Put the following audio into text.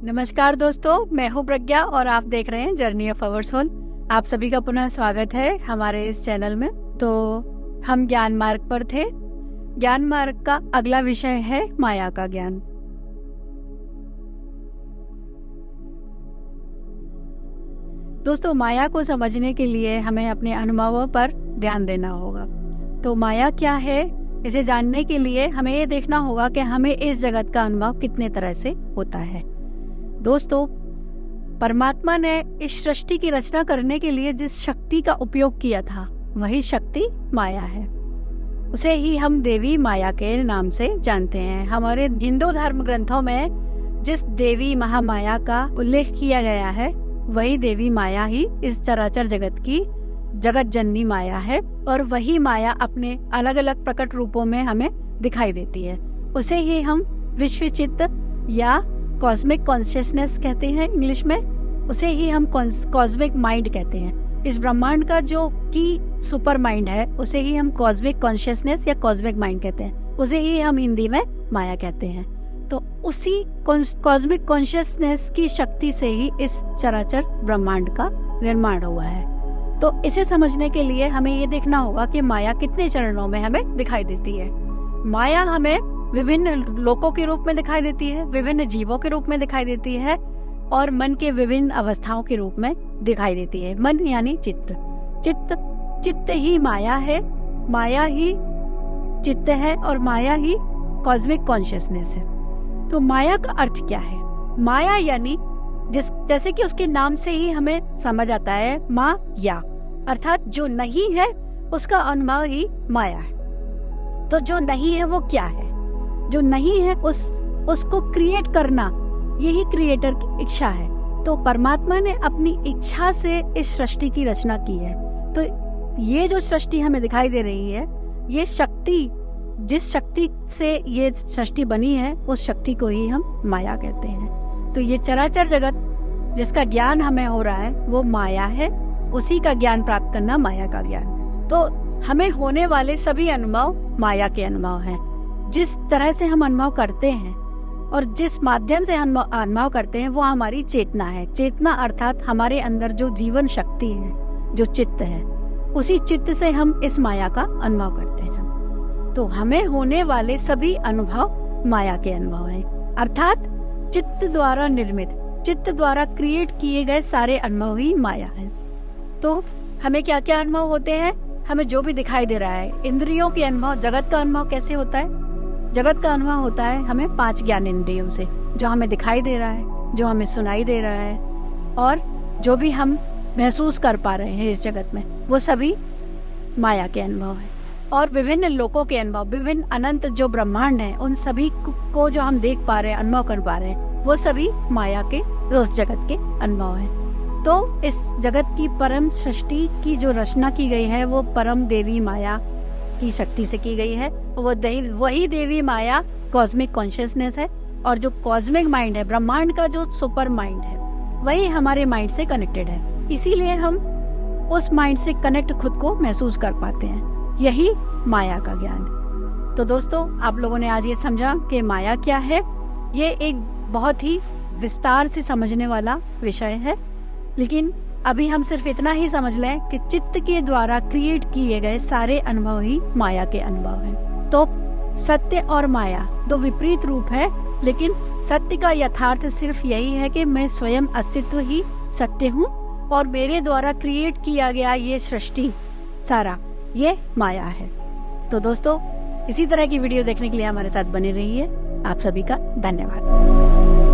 नमस्कार दोस्तों, मैं हूँ प्रज्ञा और आप देख रहे हैं जर्नी ऑफ आवर सोल। आप सभी का पुनः स्वागत है हमारे इस चैनल में। तो हम ज्ञान मार्ग पर थे। ज्ञान मार्ग का अगला विषय है माया का ज्ञान। दोस्तों, माया को समझने के लिए हमें अपने अनुभवों पर ध्यान देना होगा। तो माया क्या है, इसे जानने के लिए हमें ये देखना होगा कि हमें इस जगत का अनुभव कितने तरह से होता है। दोस्तों, परमात्मा ने इस सृष्टि की रचना करने के लिए जिस शक्ति का उपयोग किया था वही शक्ति माया है। उसे ही हम देवी माया के नाम से जानते हैं। हमारे हिंदू धर्म ग्रंथों में जिस देवी महामाया का उल्लेख किया गया है वही देवी माया ही इस चराचर जगत की जगत जननी माया है, और वही माया अपने अलग अलग प्रकट रूपों में हमें दिखाई देती है। उसे ही हम विश्व चित्त या कॉस्मिक कॉन्शियसनेस कहते हैं इंग्लिश में। उसे ही हम कॉस्मिक माइंड कहते हैं। इस ब्रह्मांड का जो की सुपर माइंड है उसे ही हम कॉस्मिक कॉन्शियसनेस या कॉस्मिक माइंड कहते हैं। उसे ही हम हिंदी में माया कहते हैं। तो उसी कॉस्मिक कॉन्शियसनेस की शक्ति से ही इस चराचर ब्रह्मांड का निर्माण हुआ है। तो इसे समझने के लिए हमें ये देखना होगा कि माया कितने चरणों में हमें दिखाई देती है। माया हमें विभिन्न लोकों के रूप में दिखाई देती है, विभिन्न जीवों के रूप में दिखाई देती है, और मन के विभिन्न अवस्थाओं के रूप में दिखाई देती है। मन यानी चित्त। चित्त ही माया है, माया ही चित्त है, और माया ही कॉस्मिक कॉन्शियसनेस है। तो माया का अर्थ क्या है? माया यानी जैसे कि उसके नाम से ही हमें समझ आता है, माया अर्थात जो नहीं है उसका अनुभव ही माया है। तो जो नहीं है वो क्या है? जो नहीं है उसको क्रिएट करना, यही क्रिएटर की इच्छा है। तो परमात्मा ने अपनी इच्छा से इस सृष्टि की रचना की है। तो ये जो सृष्टि हमें दिखाई दे रही है, ये शक्ति, जिस शक्ति से ये सृष्टि बनी है उस शक्ति को ही हम माया कहते हैं। तो ये चराचर जगत जिसका ज्ञान हमें हो रहा है वो माया है। उसी का ज्ञान प्राप्त करना माया का ज्ञान है। तो हमें होने वाले सभी अनुभव माया के अनुभव हैं। जिस तरह से हम अनुभव करते हैं और जिस माध्यम से हम अनुभव करते हैं वो हमारी चेतना है। चेतना अर्थात हमारे अंदर जो जीवन शक्ति है, जो चित्त है, उसी चित्त से हम इस माया का अनुभव करते हैं। तो हमें होने वाले सभी अनुभव माया के अनुभव हैं, अर्थात चित्त द्वारा निर्मित, चित्त द्वारा क्रिएट किए गए सारे अनुभव ही माया है। तो हमें क्या क्या अनुभव होते हैं? हमें जो भी दिखाई दे रहा है, इंद्रियों के अनुभव। जगत का अनुभव कैसे होता है? जगत का अनुभव होता है हमें 5 ज्ञान इंद्रियों से। जो हमें दिखाई दे रहा है, जो हमें सुनाई दे रहा है, और जो भी हम महसूस कर पा रहे हैं इस जगत में, वो सभी माया के अनुभव है। और विभिन्न लोकों के अनुभव, विभिन्न अनंत जो ब्रह्मांड है, उन सभी को जो हम देख पा रहे हैं, अनुभव कर पा रहे हैं, वो सभी माया के, उस जगत के अनुभव है। तो इस जगत की परम सृष्टि की जो रचना की गई है वो परम देवी माया की शक्ति से की गई है। वही देवी माया कॉस्मिक कॉन्शियसनेस है, और जो कॉस्मिक माइंड है, ब्रह्मांड का जो सुपर माइंड है, वही हमारे माइंड से कनेक्टेड है। इसीलिए हम उस माइंड से कनेक्ट खुद को महसूस कर पाते हैं। यही माया का ज्ञान। तो दोस्तों, आप लोगों ने आज ये समझा कि माया क्या है। ये एक बहुत ही विस्तार से समझने वाला विषय है, लेकिन अभी हम सिर्फ इतना ही समझ लें कि चित्त के द्वारा क्रिएट किए गए सारे अनुभव ही माया के अनुभव हैं। तो सत्य और माया दो विपरीत रूप है, लेकिन सत्य का यथार्थ सिर्फ यही है कि मैं स्वयं अस्तित्व ही सत्य हूँ, और मेरे द्वारा क्रिएट किया गया ये सृष्टि सारा ये माया है। तो दोस्तों, इसी तरह की वीडियो देखने के लिए हमारे साथ बने रहिए। आप सभी का धन्यवाद।